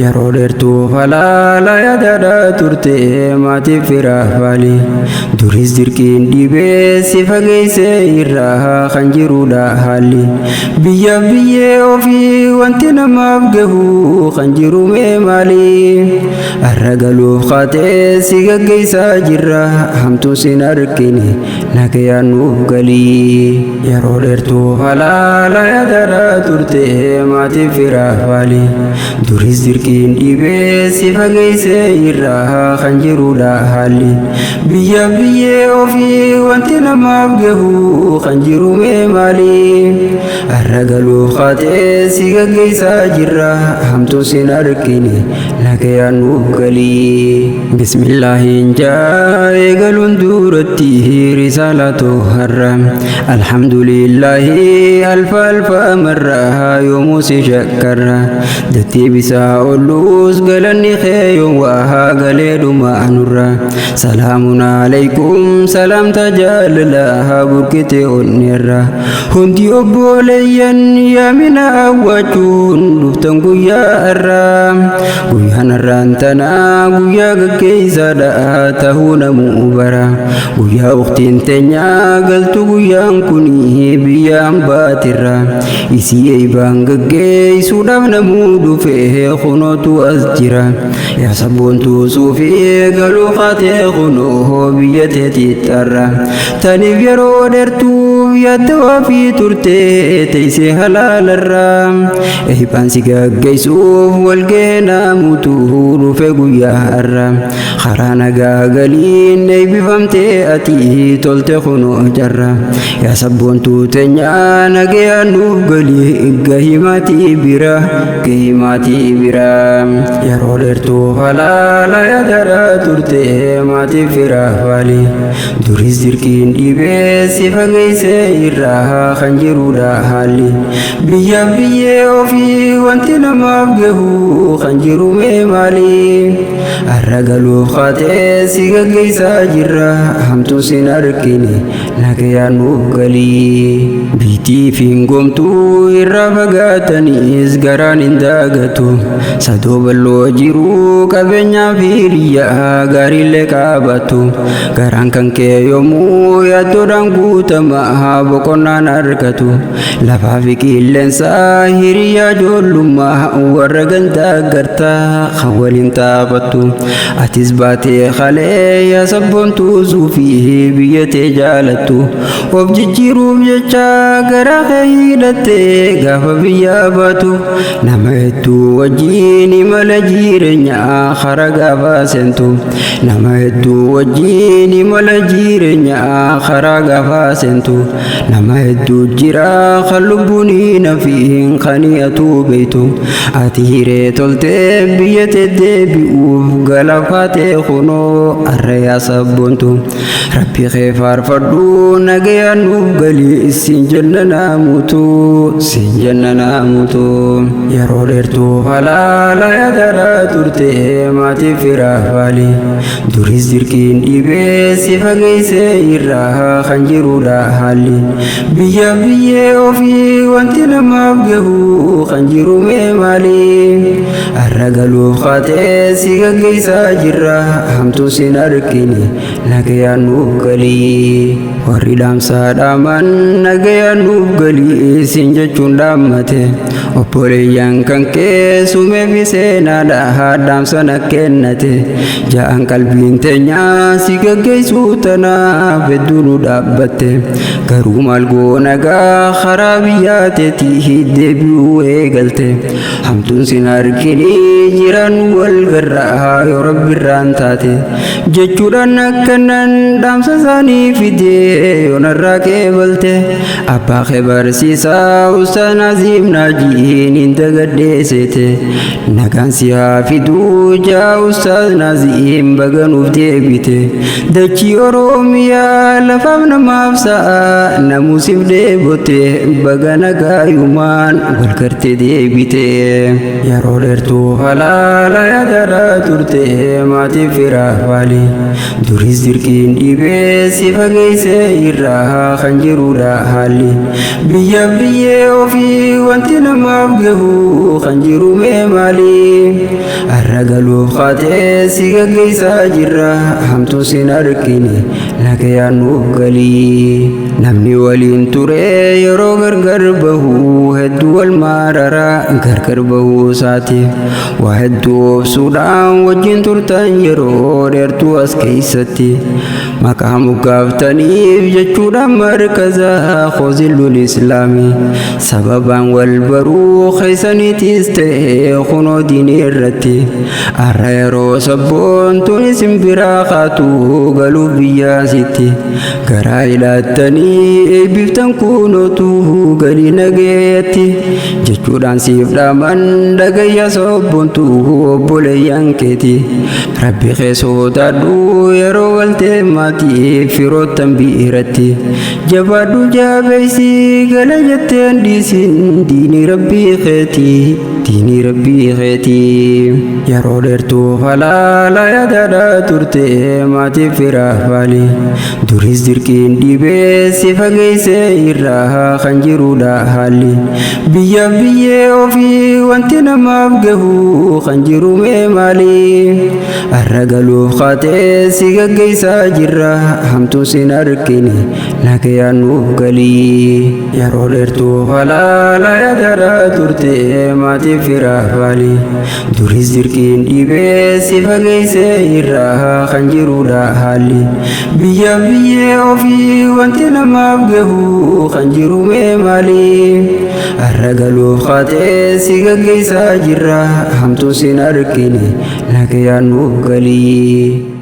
yeroo dheertuu falaalaa yaadadhaa turte maatii firaa faali duris dirqiin dhibee si fageessee irraa kan jirudha haalli biyyaaf biyyee ofii wanti namaaf gahu kan jiru mee maali har'a galuuf qaatee si gaggeessaa jirra hamtuu sin argine nagayaan nuuf galii yeroo dheertuu falaalaa yaadadhaa turte maatii firaa faali duris dirqiin dhibee si fageessee irraa kan jirudha haalli biyyaaf biyyee ofii wanti namaaf gahu kan jiru mee maali har'a galuuf qaatee si gaggeessaa jirra hamtuu sin argine nagayaan nuuf galii bismillaahiin jaa eegaluun duratti risaalatu har'a alhamdulillaahi alfa alfa marraa yoomuu si shakkarra dattii bisaa ollus galanni keeyoon waa galee dhumaa nurra salaamun alaykum salaamta jaalala burkite onneerra hundi obboleeyyan yaamina awwaachuun dhuftan guyyaa irraa guyyaan irraan tanaa guyyaa gaggeessaadha tahuu namuu bara guyyaa uktiin teenyaa galtu guyyaan kuni biyyaan baatirra isii eeybaan gaggeessuudhaaf namuu dhufee kunootu as jira yaa sabboontuu suufii galuu qaatee kunoo biyya teetiixarra taniif yeroo dheertuu yaadda ofii turtee teessee halaalarra eeybaan si gaggeessuuf walgeenaa mutuu dhufe guyyaa irra karaa nagaa galiin eebbifamtee ati tolte kunoo jarra yaa sabboontuu teenyaa nagayaan nuuf galii gahimaatii bira yeroo dheertuu falaalaa yaadadhaa turte maatii firaa faali duris dirqiin dhibee si fageessee irraa kan jirudha haalli biyyaaf biyyee ofii wanti namaaf gahu kan jiru mee maali har'a galuuf qaatee si gaggeessaa jirra hamtuu sin argine nagayaan nuuf galii biitii fi gomtuu irraa fagaatanis garaan hin daagatu sadoo balloo jiru qabeenyaa fi riyyaa gaariillee qaabatu garaan kan kee yommuu yaaddoodhaan guutamaa boqonnaan argatu lafaa fi qilleensaa hiriyaa ijoollummaa warra gandaa gartaa kan waliin taaphattu atis baatee qalee yaa sabboontuu suufii biyya tee jaalattu of jijjiiruuf jecha garaa kee hidhattee gaafa biyyaa baatu nama hedduu wajjin imala jireenyaa karaa gaafa seentu nama hedduu wajjin imala jireenyaa karaa gaafa seentu nama hedduu jira kan lubbuun nafiin qani'atu beektu ati hiree toltee biyya tee deebi'uuf galaafatee kunoo har'a yaa sabboontu rabbi kee faarfadhu nagayaan nuuf galii siin jannanaa mutu yeroo dheertuu falaalaa yaadadhaa turte maatii firaa faali duris dirqiin dhibee si fageessee irraa kan jirudha haalli biyyaaf biyyee ofii wanti namaaf gahu kan jiru mee maali har'a galuuf qaatee si gaggeessaa jirra hamtuu sin argine nagayaan nuuf galii warri dhaamsaa dhaaman nagayaan nuuf galii siin jechuun dhaammate obboleeyyan kan kee sumee fi seenaadha dhaamsa na kennate ja'an qalbiin teenyaa si gaggeessuu tanaaf hedduu nu dhaabbatte garuu maal goonagaa karaa biyyaa teetii deebi'uu eegalte hamtuun sin argine jiran wal garraa yoo rabbiirraan taate jechuudhaan akkanan dhaamsa isaanii fidee yoo narraa qeebalte abbaa kee barsiisaa Ustaaz Naziim Naajiin hin dagaddeessite nagaan si haa fiduu jaa Ustaaz Naziim baganuuf deebite dachii Oromiyaa lafaaf namaaf sa'a namuusiif deebote baga nagaayumaan wal gartee deebite yeroo dheertuu falaalaa yaadadhaa turte maatii firaa faali duris dirqiin dhibee si fageessee irraa kan jirudha haalli biyyaaf biyyee ofii wanti namaaf gahu kan jiru mee maali maali arragaluuf qaatee si gaggeessaa jirra hamtuu sin argine lagayaan nuuf galii namni waliin ture yeroo gargar bahuu hedduu wal maararaa gargar bahuu isaatiif waa hedduu obsuudhaan wajjin turtan yeroo dheertuu as keeysatti maqaa muggaaftaniif jechuudhaan markazaa khozillul islaami sababaan wal baruu keeysaniitis ta'e kunoo diinii irratti arra yeroo sabboontuun isin biraa qaatu galuuf biyyaasitti garaa ilaattanii eebbiftan kunootu galii nageetti jechuudhaan siif dhaaman dhagayyaa sobboontu obboleeyyan keeti rabbi kee sodaadhu yeroo galtee maatii firoottan biiratti jabaadhu jaabeeysi gala jetteen dhiisin diinii rabbii keeti diinii rabbii keeti yeroo dheertuu falaala yaadadha turte maatii firaaf baali duris dirqiin dhibee si fageeyse irraa kan jirudha haalli biyyaaf biyyee ofii wanti namaaf gahu kan jiru mee maali arragaluuf qaatee si gaggeessaa jirra hamtuu sin argine lagayaan nuuf galii yeroo dheertuu falaala yaadadha turte maatii firaaf baali duris dirqiin dhibee si fageeyse irraa kan jirudha haalli biyyaaf biyyee ofii wanti namaaf gahu kan jiru mee maali arragaluuf qaatee si gaggeessaa jirra hamtuu sin argine lagayaan nuuf galii